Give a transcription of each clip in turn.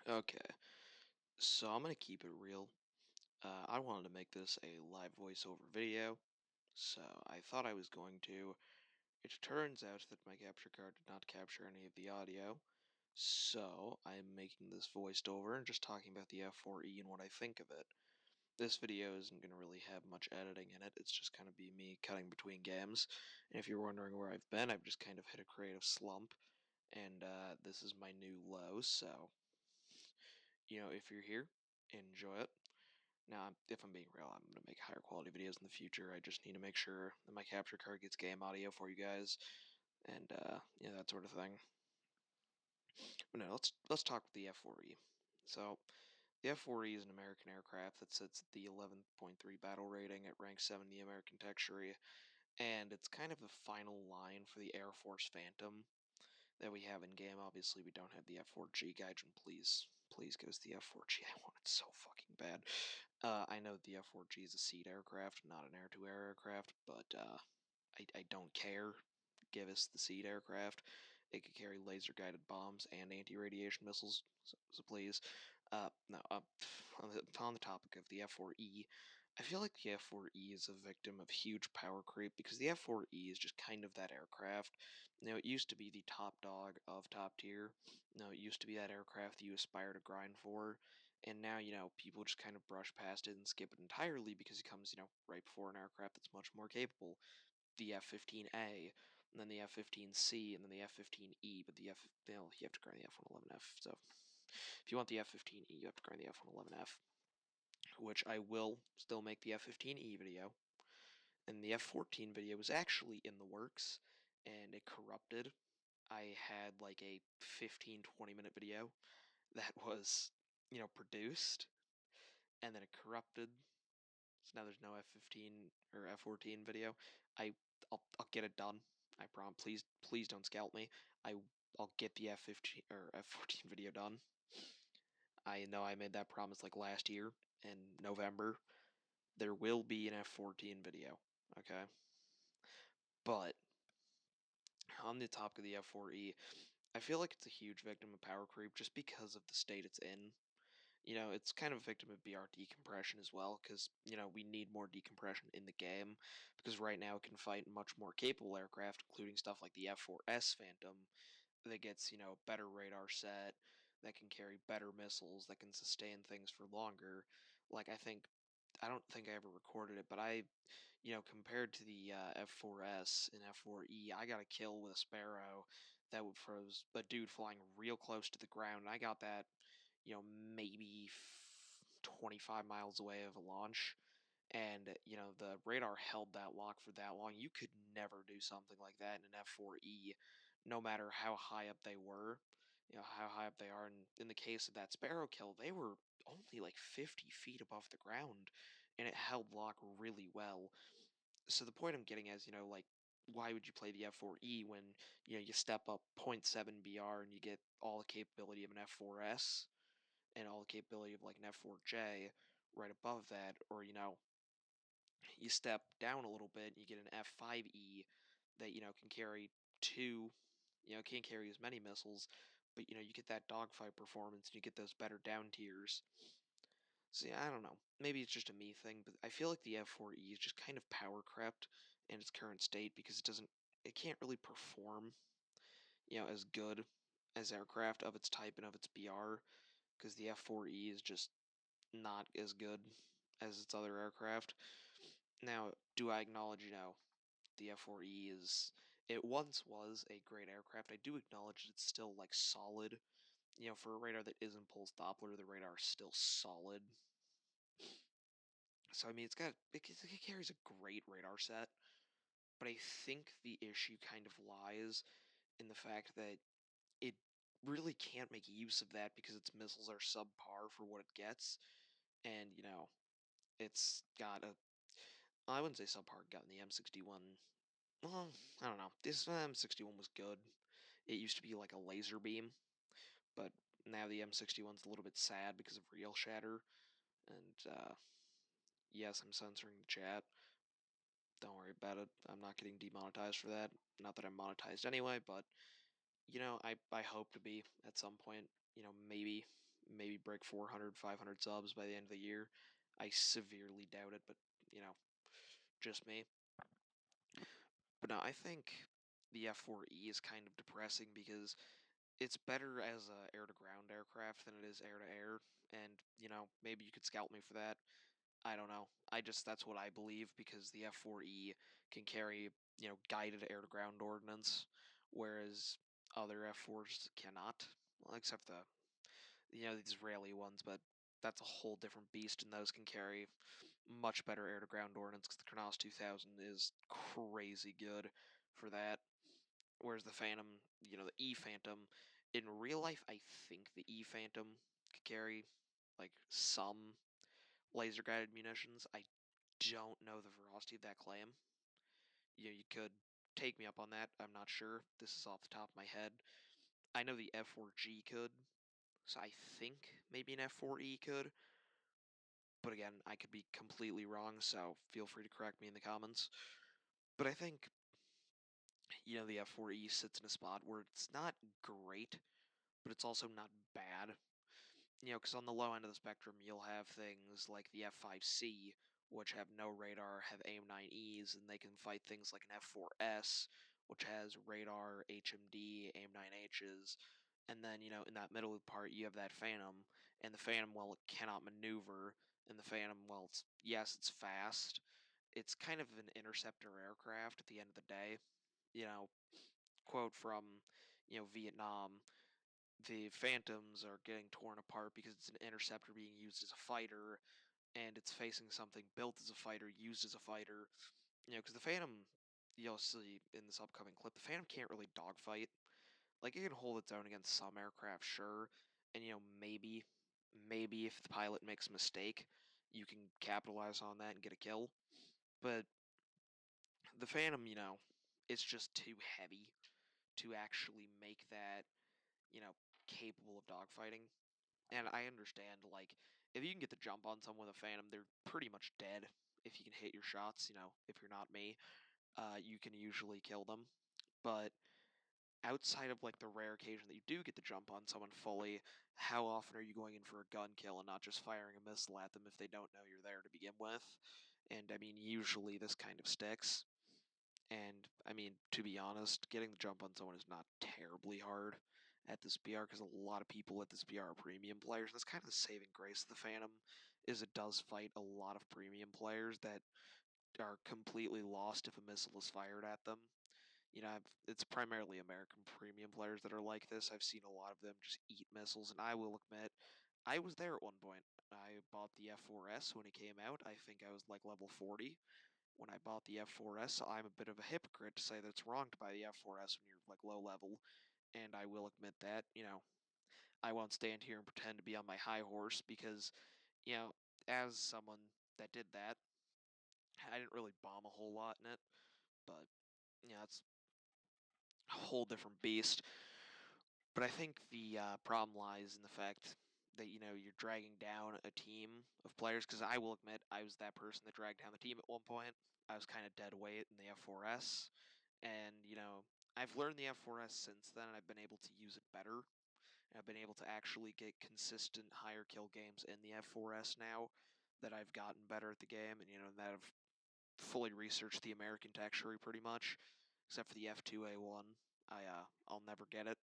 Okay, so I'm gonna keep it real. I wanted to make this a live voiceover video, so I thought I was going to. It turns out that my capture card did not capture any of the audio, so I'm making this voiced over and just talking about the F4E and what I think of it. This video isn't going to really have much editing in it, it's just going to be me cutting between games. And if you're wondering where I've been, I've just kind of hit a creative slump, and this is my new low, so, if you're here, enjoy it. Now, if I'm being real, I'm going to make higher quality videos in the future. I just need to make sure that my capture card gets game audio for you guys, and that sort of thing. But no, let's talk with the F4E. So, the F4E is an American aircraft that sits at the 11.3 battle rating. It ranks 7 in the American tech tree, and it's kind of the final line for the Air Force Phantom that we have in game. Obviously, we don't have the F4G. Gaijin, please give us the F4G. I want it so fucking bad. I know the F4G is a seat aircraft, not an air-to-air aircraft, but I don't care. Give us the seat aircraft. It could carry laser-guided bombs and anti-radiation missiles, so please. No, on the topic of the F4E, I feel like the F4E is a victim of huge power creep because the F4E is just kind of that aircraft. It used to be the top dog of top tier. It used to be that aircraft that you aspire to grind for, and now, people just kind of brush past it and skip it entirely because it comes, right before an aircraft that's much more capable. The F-15A, and then the F-15C, and then the F-15E, but you have to grind the F-111F, so if you want the F-15E, you have to grind the F-111F, which I will still make the F-15E video, and the F-14 video was actually in the works, and it corrupted. I had like a 15-20 minute video that was, produced, and then it corrupted, so now there's no F-15 or F-14 video. I'll get it done. I promise. Please don't scalp me. I'll get the F-15 or F-14 video done. I know I made that promise like last year in November. There will be an F-14 video. Okay, but on the topic of the F4E, I feel like it's a huge victim of power creep just because of the state it's in. It's kind of a victim of BR decompression as well, because, we need more decompression in the game, because right now it can fight much more capable aircraft, including stuff like the F4S Phantom, that gets, better radar set, that can carry better missiles, that can sustain things for longer. Like, I don't think I ever recorded it, but compared to the F4S and F4E, I got a kill with a Sparrow that was a dude flying real close to the ground, and I got that, maybe 25 miles away of a launch. And, the radar held that lock for that long. You could never do something like that in an F4E, no matter how high up they were, how high up they are. And in the case of that Sparrow kill, they were only like 50 feet above the ground, and it held lock really well. So the point I'm getting is, like, why would you play the F4E when, you step up .7 BR and you get all the capability of an F4S and all the capability of like an F4J right above that, or, you step down a little bit and you get an F5E that, can carry two, can't carry as many missiles, but, you get that dogfight performance and you get those better down tiers. See, I don't know. Maybe it's just a me thing, but I feel like the F4E is just kind of power crept in its current state because it can't really perform, as good as aircraft of its type and of its BR, because the F4E is just not as good as its other aircraft. Now, do I acknowledge, the F4E it once was a great aircraft. I do acknowledge it's still, like, solid. For a radar that isn't pulse Doppler, the radar is still solid. So, I mean, it carries a great radar set, but I think the issue kind of lies in the fact that it really can't make use of that because its missiles are subpar for what it gets, and, it's got I wouldn't say subpar, got in the M61. Well, I don't know. This M61 was good. It used to be like a laser beam, but now the M61's a little bit sad because of real shatter. And yes, I'm censoring the chat. Don't worry about it. I'm not getting demonetized for that. Not that I'm monetized anyway, but I hope to be at some point. Maybe maybe break 400, 500 subs by the end of the year. I severely doubt it, but, you know, just me. But no, I think the F4E is kind of depressing because it's better as a air-to-ground aircraft than it is air-to-air, and, you know, maybe you could scout me for that. I don't know. That's what I believe because the F4E can carry, guided air-to-ground ordnance, whereas other F4s cannot, well, except the Israeli ones, but that's a whole different beast, and those can carry much better air-to-ground ordnance because the Kronos 2000 is crazy good for that. Whereas the Phantom, the E Phantom, in real life, I think the E Phantom could carry like some laser guided munitions. I don't know the veracity of that claim. You could take me up on that. I'm not sure. This is off the top of my head. I know the F4G could, so I think maybe an F4E could. But again, I could be completely wrong, so feel free to correct me in the comments. But I think, the F4E sits in a spot where it's not great, but it's also not bad. Because on the low end of the spectrum, you'll have things like the F5C, which have no radar, have AIM-9Es, and they can fight things like an F4S, which has radar, HMD, AIM-9Hs. And then, in that middle part, you have that Phantom, and the Phantom, well, it cannot maneuver, and the Phantom, well, it's fast. It's kind of an interceptor aircraft at the end of the day. You know, quote from, Vietnam, the Phantoms are getting torn apart because it's an interceptor being used as a fighter, and it's facing something built as a fighter, used as a fighter. Because the Phantom, you'll see in this upcoming clip, the Phantom can't really dogfight. Like, it can hold its own against some aircraft, sure, and maybe if the pilot makes a mistake, you can capitalize on that and get a kill. But the Phantom, it's just too heavy to actually make that, you know, capable of dogfighting. And I understand, like, if you can get the jump on someone with a Phantom, they're pretty much dead. If you can hit your shots, if you're not me, you can usually kill them. But outside of, like, the rare occasion that you do get the jump on someone fully, how often are you going in for a gun kill and not just firing a missile at them if they don't know you're there to begin with? And, I mean, usually this kind of sticks. And, I mean, to be honest, getting the jump on someone is not terribly hard at this BR because a lot of people at this BR are premium players. That's kind of the saving grace of the Phantom, is it does fight a lot of premium players that are completely lost if a missile is fired at them. It's primarily American premium players that are like this. I've seen a lot of them just eat missiles, and I will admit, I was there at one point. I bought the F4S when it came out. I think I was like level 40 when I bought the F4S. I'm a bit of a hypocrite to say that it's wrong to buy the F4S when you're like low level, and I will admit that. I won't stand here and pretend to be on my high horse because, you know, as someone that did that, I didn't really bomb a whole lot in it, but it's a whole different beast. But I think the problem lies in the fact that you're dragging down a team of players. Because I will admit, I was that person that dragged down the team at one point. I was kind of dead weight in the F4S, and I've learned the F4S since then, and I've been able to use it better. And I've been able to actually get consistent higher kill games in the F4S now that I've gotten better at the game, and that I've fully researched the American texture pretty much, except for the F2A1. I'll never get it.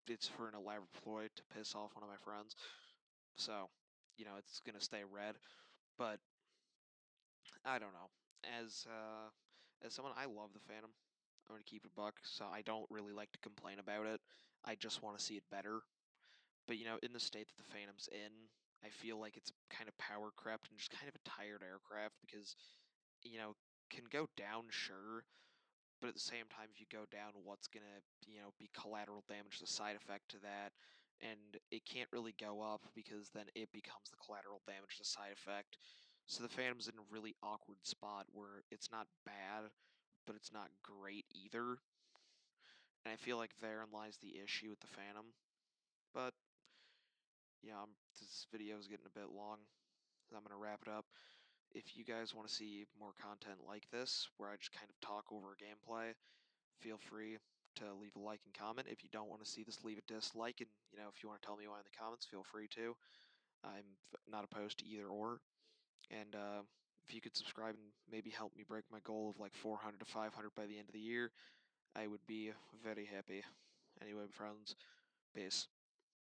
It's for an elaborate ploy to piss off one of my friends. So, it's gonna stay red. But I don't know. As someone, I love the Phantom. I'm gonna keep it a buck. So I don't really like to complain about it. I just want to see it better. But in the state that the Phantom's in, I feel like it's kind of power crept and just kind of a tired aircraft because you know can go down, sure, but at the same time, if you go down, what's gonna be collateral damage, the side effect to that, and it can't really go up because then it becomes the collateral damage, the side effect. So the Phantom's in a really awkward spot where it's not bad, but it's not great either. And I feel like therein lies the issue with the Phantom. But yeah, this video is getting a bit long. So I'm gonna wrap it up. If you guys want to see more content like this, where I just kind of talk over gameplay, feel free. to leave a like and comment. If you don't want to see this, leave a dislike, and if you want to tell me why in the comments, feel free to. I'm not opposed to either or. And if you could subscribe and maybe help me break my goal of like 400 to 500 by the end of the year, I would be very happy. Anyway, friends, peace.